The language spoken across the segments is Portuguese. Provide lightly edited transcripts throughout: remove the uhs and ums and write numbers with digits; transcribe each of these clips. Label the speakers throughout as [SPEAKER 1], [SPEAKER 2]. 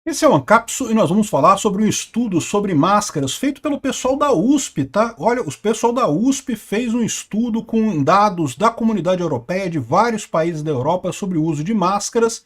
[SPEAKER 1] Esse é o Ancapsu e nós vamos falar sobre um estudo sobre máscaras feito pelo pessoal da USP, tá? Olha, o pessoal da USP fez um estudo com dados da comunidade europeia de vários países da Europa sobre o uso de máscaras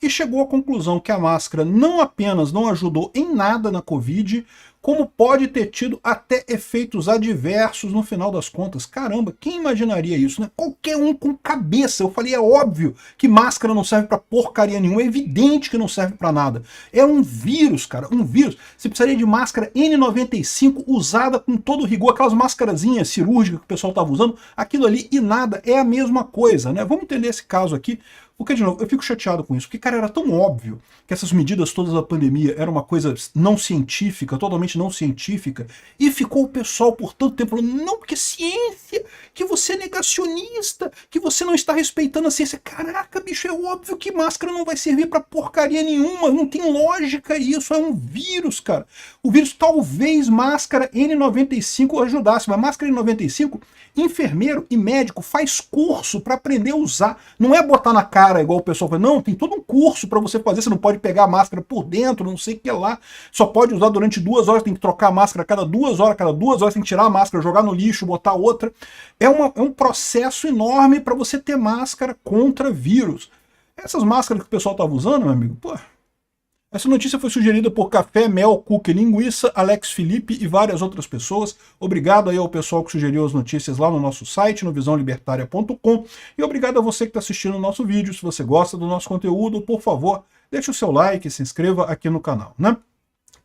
[SPEAKER 1] e chegou à conclusão que a máscara não apenas não ajudou em nada na Covid, como pode ter tido até efeitos adversos no final das contas. Caramba, quem imaginaria isso, né? Qualquer um com cabeça. Eu falei, é óbvio que máscara não serve pra porcaria nenhuma, é evidente que não serve pra nada. É um vírus, cara, um vírus. Você precisaria de máscara N95 usada com todo rigor, aquelas máscarazinhas cirúrgicas que o pessoal estava usando, aquilo ali e nada, é a mesma coisa, né? Vamos entender esse caso aqui. Porque, de novo, eu fico chateado com isso, porque, cara, era tão óbvio que essas medidas todas da pandemia eram uma coisa não científica, totalmente não científica, e ficou o pessoal por tanto tempo falando, não, porque ciência, que você é negacionista, que você não está respeitando a ciência. Caraca, bicho, é óbvio que máscara não vai servir pra porcaria nenhuma, não tem lógica isso, é um vírus, cara. O vírus, talvez máscara N95 ajudasse, mas máscara N95, enfermeiro e médico faz curso para aprender a usar, não é botar na cara igual o pessoal fala, não, tem todo um curso para você fazer, você não pode pegar a máscara por dentro, não sei o que lá, só pode usar durante 2 horas, tem que trocar a máscara cada 2 horas tem que tirar a máscara, jogar no lixo, botar outra. É um processo enorme para você ter máscara contra vírus. Essas máscaras que o pessoal estava usando, meu amigo, pô... Essa notícia foi sugerida por Café, Mel, Cuca e Linguiça, Alex Felipe e várias outras pessoas. Obrigado aí ao pessoal que sugeriu as notícias lá no nosso site, no visãolibertaria.com. E obrigado a você que está assistindo o nosso vídeo. Se você gosta do nosso conteúdo, por favor, deixe o seu like e se inscreva aqui no canal, né?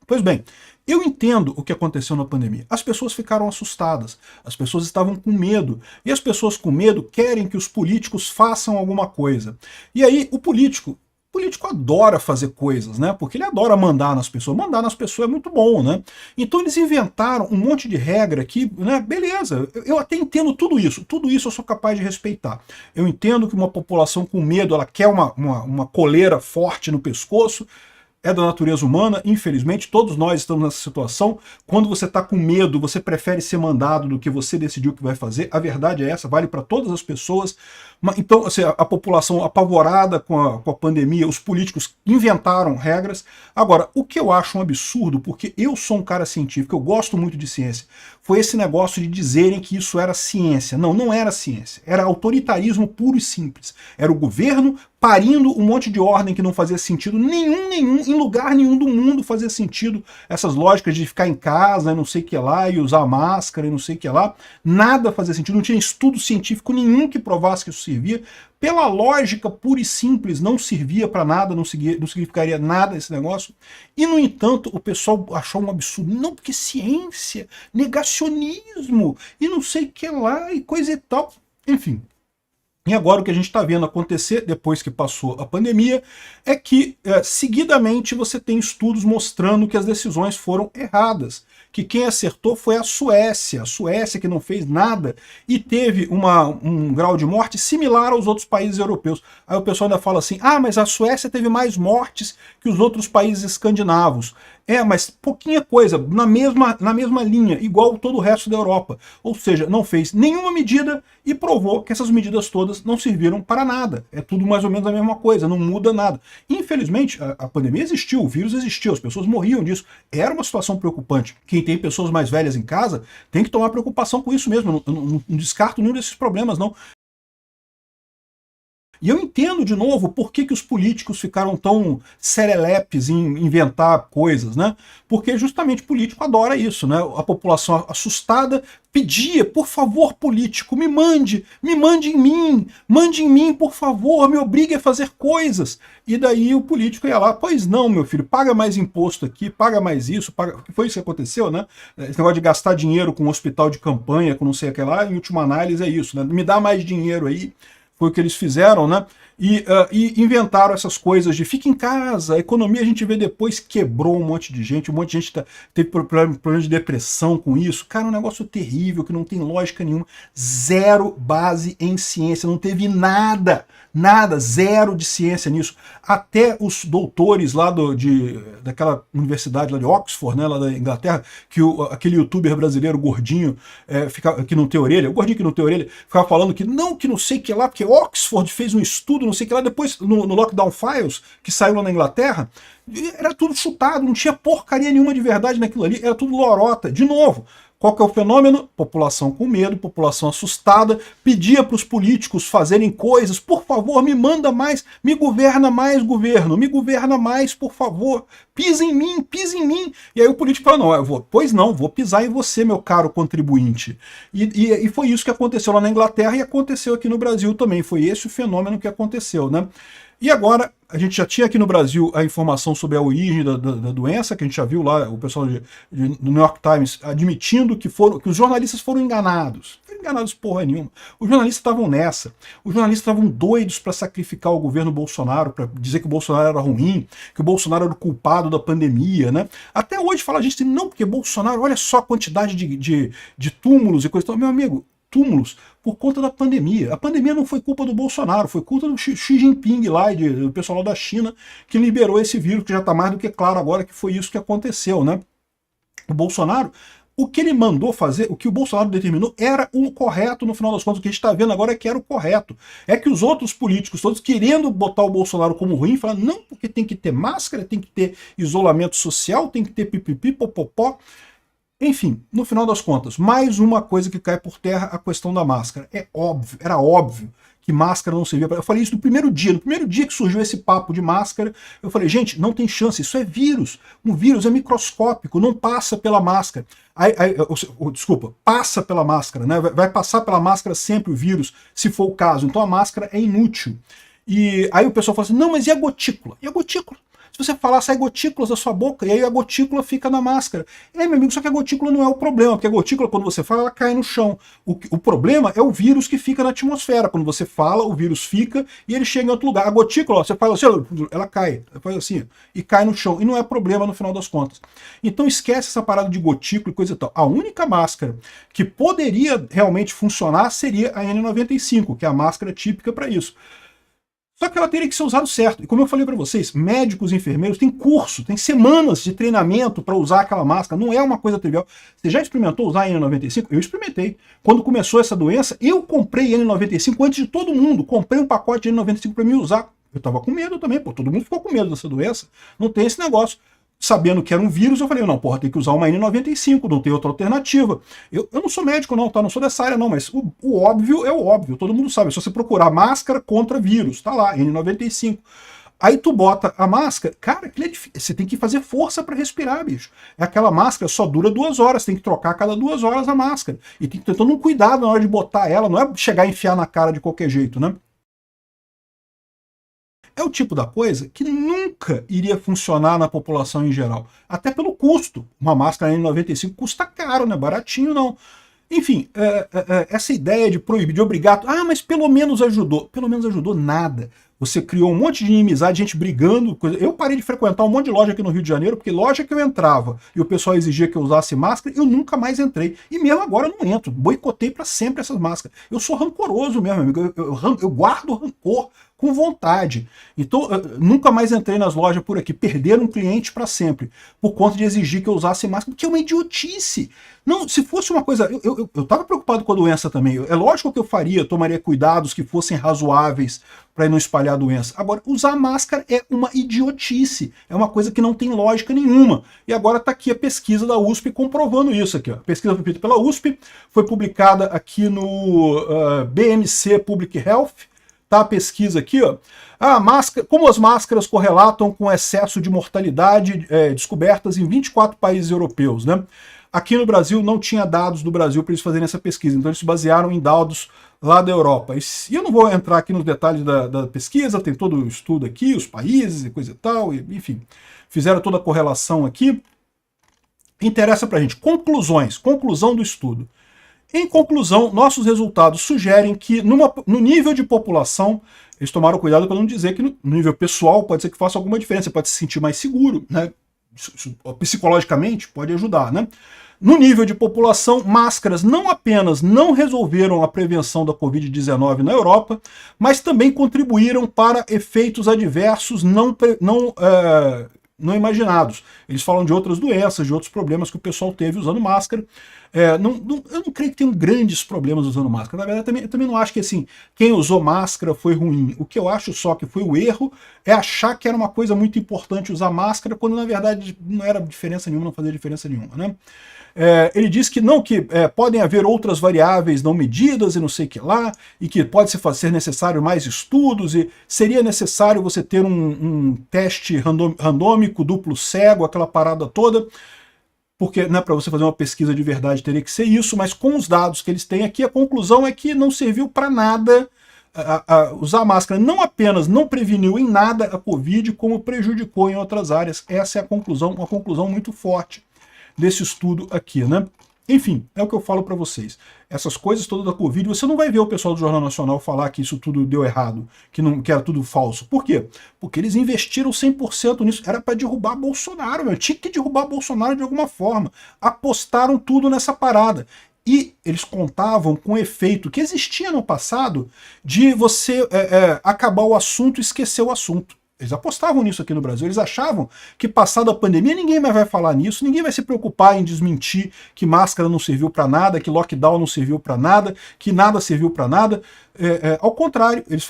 [SPEAKER 1] Pois bem, eu entendo o que aconteceu na pandemia. As pessoas ficaram assustadas, as pessoas estavam com medo, e as pessoas com medo querem que os políticos façam alguma coisa. E aí o político adora fazer coisas, né? Porque ele adora mandar nas pessoas. Mandar nas pessoas é muito bom, né? Então eles inventaram um monte de regra que, né? Beleza, eu até entendo tudo isso. Tudo isso eu sou capaz de respeitar. Eu entendo que uma população com medo, ela quer uma coleira forte no pescoço. É da natureza humana, infelizmente, todos nós estamos nessa situação. Quando você está com medo, você prefere ser mandado do que você decidir o que vai fazer. A verdade é essa, vale para todas as pessoas. Então, assim, a população apavorada com a pandemia, os políticos inventaram regras. Agora, o que eu acho um absurdo, porque eu sou um cara científico, eu gosto muito de ciência, foi esse negócio de dizerem que isso era ciência. Não, não era ciência. Era autoritarismo puro e simples. Era o governo parindo um monte de ordem que não fazia sentido nenhum, em lugar nenhum do mundo fazia sentido essas lógicas de ficar em casa, não sei o que lá, e usar máscara e não sei o que lá. Nada fazia sentido, não tinha estudo científico nenhum que provasse que isso servia. Pela lógica pura e simples, não servia para nada, não significaria nada esse negócio. E, no entanto, o pessoal achou um absurdo. Não, porque ciência, negacionismo, e não sei o que lá, e coisa e tal. Enfim. E agora o que a gente está vendo acontecer, depois que passou a pandemia, é que seguidamente você tem estudos mostrando que as decisões foram erradas. Que quem acertou foi a Suécia que não fez nada e teve um grau de morte similar aos outros países europeus. Aí o pessoal ainda fala assim, ah, mas a Suécia teve mais mortes que os outros países escandinavos. É, mas pouquinha coisa, na mesma linha, igual todo o resto da Europa. Ou seja, não fez nenhuma medida e provou que essas medidas todas não serviram para nada. É tudo mais ou menos a mesma coisa, não muda nada. Infelizmente, a pandemia existiu, o vírus existiu, as pessoas morriam disso. Era uma situação preocupante. Quem tem pessoas mais velhas em casa tem que tomar preocupação com isso mesmo. Eu não descarto nenhum desses problemas, não. E eu entendo, de novo, por que os políticos ficaram tão serelepes em inventar coisas, né? Porque justamente político adora isso, né? A população assustada pedia, por favor, político, mande em mim, por favor, me obrigue a fazer coisas. E daí o político ia lá, pois não, meu filho, paga mais imposto aqui, paga mais isso, paga... Foi isso que aconteceu, né? Esse negócio de gastar dinheiro com um hospital de campanha, com não sei o que lá, em última análise é isso, né? Me dá mais dinheiro aí. Foi o que eles fizeram, né? E inventaram essas coisas de fica em casa, a economia a gente vê depois quebrou um monte de gente teve problema de depressão com isso. Cara, um negócio terrível, que não tem lógica nenhuma. Zero base em ciência, não teve nada, zero de ciência nisso. Até os doutores lá daquela universidade lá de Oxford, né, lá da Inglaterra, que aquele youtuber brasileiro gordinho, que não tem orelha, o gordinho que não tem orelha, ficava falando que não sei o que lá, porque Oxford fez um estudo, não sei o que lá, depois no Lockdown Files, que saiu lá na Inglaterra, Era tudo chutado, não tinha porcaria nenhuma de verdade naquilo ali, era tudo lorota. De novo, qual que é o fenômeno? População com medo, população assustada, pedia para os políticos fazerem coisas, por favor, me manda mais, me governa mais, governo, me governa mais, por favor, pisa em mim, pisa em mim. E aí o político fala, não, pois não, vou pisar em você, meu caro contribuinte. E foi isso que aconteceu lá na Inglaterra e aconteceu aqui no Brasil também, foi esse o fenômeno que aconteceu, né? E agora, a gente já tinha aqui no Brasil a informação sobre a origem da doença, que a gente já viu lá, o pessoal do New York Times admitindo que os jornalistas foram enganados. Não foram enganados porra nenhuma. Os jornalistas estavam nessa. Os jornalistas estavam doidos para sacrificar o governo Bolsonaro, para dizer que o Bolsonaro era ruim, que o Bolsonaro era o culpado da pandemia, né? Até hoje fala a gente, não, porque Bolsonaro, olha só a quantidade de túmulos e coisa. Então, meu amigo, túmulos por conta da pandemia. A pandemia não foi culpa do Bolsonaro, foi culpa do Xi Jinping lá, do pessoal da China, que liberou esse vírus, que já está mais do que claro agora que foi isso que aconteceu, né? O Bolsonaro, o que ele mandou fazer, o que o Bolsonaro determinou, era o correto no final das contas. O que a gente está vendo agora é que era o correto. É que os outros políticos, todos querendo botar o Bolsonaro como ruim, falaram, não, porque tem que ter máscara, tem que ter isolamento social, tem que ter pipipi, popopó. Enfim, no final das contas, mais uma coisa que cai por terra, a questão da máscara. É óbvio, era óbvio que máscara não servia para... Eu falei isso no primeiro dia que surgiu esse papo de máscara, eu falei, gente, não tem chance, isso é vírus. Um vírus é microscópico, não passa pela máscara. Desculpa, passa pela máscara, né? Vai passar pela máscara sempre o vírus, se for o caso. Então a máscara é inútil. E aí o pessoal fala assim, não, mas e a gotícula? E a gotícula? Se você falar, sai gotículas da sua boca, e aí a gotícula fica na máscara. Meu amigo, só que a gotícula não é o problema, porque a gotícula, quando você fala, ela cai no chão. O problema é o vírus que fica na atmosfera. Quando você fala, o vírus fica e ele chega em outro lugar. A gotícula, ó, você fala assim, ela cai, faz assim, e cai no chão. E não é problema no final das contas. Então esquece essa parada de gotícula e coisa e tal. A única máscara que poderia realmente funcionar seria a N95, que é a máscara típica para isso. Só que ela teria que ser usada certo. E como eu falei para vocês, médicos e enfermeiros têm curso, tem semanas de treinamento para usar aquela máscara. Não é uma coisa trivial. Você já experimentou usar a N95? Eu experimentei. Quando começou essa doença, eu comprei N95 antes de todo mundo. Comprei um pacote de N95 para me usar. Eu estava com medo também, pô. Todo mundo ficou com medo dessa doença. Não tem esse negócio. Sabendo que era um vírus, eu falei, não, porra, tem que usar uma N95, não tem outra alternativa. Eu não sou médico não, tá? Não sou dessa área não, mas o óbvio é o óbvio, todo mundo sabe. É só você procurar máscara contra vírus, tá lá, N95. Aí tu bota a máscara, cara, aquilo é difícil. Você tem que fazer força para respirar, bicho. Aquela máscara só dura 2 horas, tem que trocar a cada 2 horas a máscara. E tem que ter todo um cuidado na hora de botar ela, não é chegar e enfiar na cara de qualquer jeito, né? É o tipo da coisa que nunca iria funcionar na população em geral. Até pelo custo. Uma máscara N95 custa caro, não é baratinho não. Enfim, essa ideia de proibir, de obrigar... Ah, mas pelo menos ajudou. Pelo menos ajudou nada. Você criou um monte de inimizade, gente brigando. Eu parei de frequentar um monte de loja aqui no Rio de Janeiro, porque loja que eu entrava e o pessoal exigia que eu usasse máscara, eu nunca mais entrei. E mesmo agora eu não entro. Boicotei para sempre essas máscaras. Eu sou rancoroso mesmo, amigo. Eu guardo rancor com vontade. Então, nunca mais entrei nas lojas por aqui. Perderam um cliente para sempre, por conta de exigir que eu usasse máscara, porque é uma idiotice. Não, se fosse uma coisa... Eu estava preocupado com a doença também. É lógico que eu tomaria cuidados que fossem razoáveis para não espalhar a doença. Agora, usar máscara é uma idiotice. É uma coisa que não tem lógica nenhuma. E agora está aqui a pesquisa da USP comprovando isso aqui. Ó. A pesquisa foi feita pela USP, foi publicada aqui no BMC Public Health. Tá a pesquisa aqui, ó. Como as máscaras correlatam com excesso de mortalidade descobertas em 24 países europeus, né? Aqui no Brasil não tinha dados do Brasil para eles fazerem essa pesquisa, então eles se basearam em dados lá da Europa. E eu não vou entrar aqui nos detalhes da pesquisa, tem todo o estudo aqui, os países e coisa e tal, enfim, fizeram toda a correlação aqui. Interessa pra gente. Conclusão do estudo. Em conclusão, nossos resultados sugerem que no nível de população, eles tomaram cuidado para não dizer que no nível pessoal pode ser que faça alguma diferença, você pode se sentir mais seguro, né? Psicologicamente pode ajudar, né? No nível de população, máscaras não apenas não resolveram a prevenção da Covid-19 na Europa, mas também contribuíram para efeitos adversos não imaginados. Eles falam de outras doenças, de outros problemas que o pessoal teve usando máscara. Eu não creio que tenham grandes problemas usando máscara. Na verdade, eu também não acho que assim, quem usou máscara foi ruim. O que eu acho só que foi o erro é achar que era uma coisa muito importante usar máscara, quando na verdade não era diferença nenhuma, não fazia diferença nenhuma, né? Ele diz que não, que podem haver outras variáveis não medidas e não sei o que lá, e que pode ser necessário mais estudos, e seria necessário você ter um teste randômico, duplo cego, aquela parada toda, porque para você fazer uma pesquisa de verdade teria que ser isso, mas com os dados que eles têm aqui, a conclusão é que não serviu para nada usar máscara. Não apenas não preveniu em nada a Covid, como prejudicou em outras áreas. Essa é a conclusão, uma conclusão muito forte desse estudo aqui, né? Enfim, é o que eu falo para vocês. Essas coisas todas da Covid, você não vai ver o pessoal do Jornal Nacional falar que isso tudo deu errado, que era tudo falso. Por quê? Porque eles investiram 100% nisso. Era para derrubar Bolsonaro, meu. Tinha que derrubar Bolsonaro de alguma forma. Apostaram tudo nessa parada. E eles contavam com o efeito que existia no passado de você acabar o assunto e esquecer o assunto. Eles apostavam nisso aqui no Brasil, eles achavam que passada a pandemia ninguém mais vai falar nisso, ninguém vai se preocupar em desmentir que máscara não serviu para nada, que lockdown não serviu para nada, que nada serviu para nada. Ao contrário, eles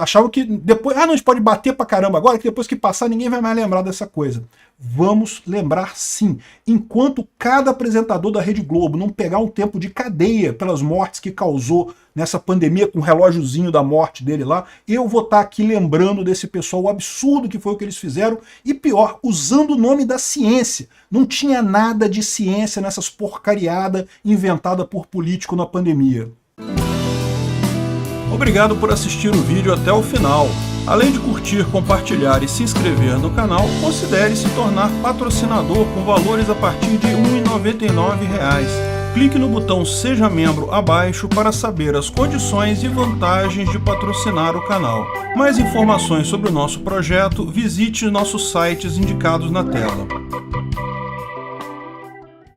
[SPEAKER 1] achavam que depois, não, a gente pode bater pra caramba agora, que depois que passar ninguém vai mais lembrar dessa coisa. Vamos lembrar sim. Enquanto cada apresentador da Rede Globo não pegar um tempo de cadeia pelas mortes que causou nessa pandemia, com o relógiozinho da morte dele lá, eu vou estar aqui lembrando desse pessoal, o absurdo que foi o que eles fizeram, e pior, usando o nome da ciência. Não tinha nada de ciência nessas porcariadas inventadas por político na pandemia. Obrigado por assistir o vídeo até o final. Além de curtir, compartilhar e se inscrever no canal, considere se tornar patrocinador com valores a partir de R$ 1,99. Clique no botão Seja Membro abaixo para saber as condições e vantagens de patrocinar o canal. Mais informações sobre o nosso projeto, visite nossos sites indicados na tela.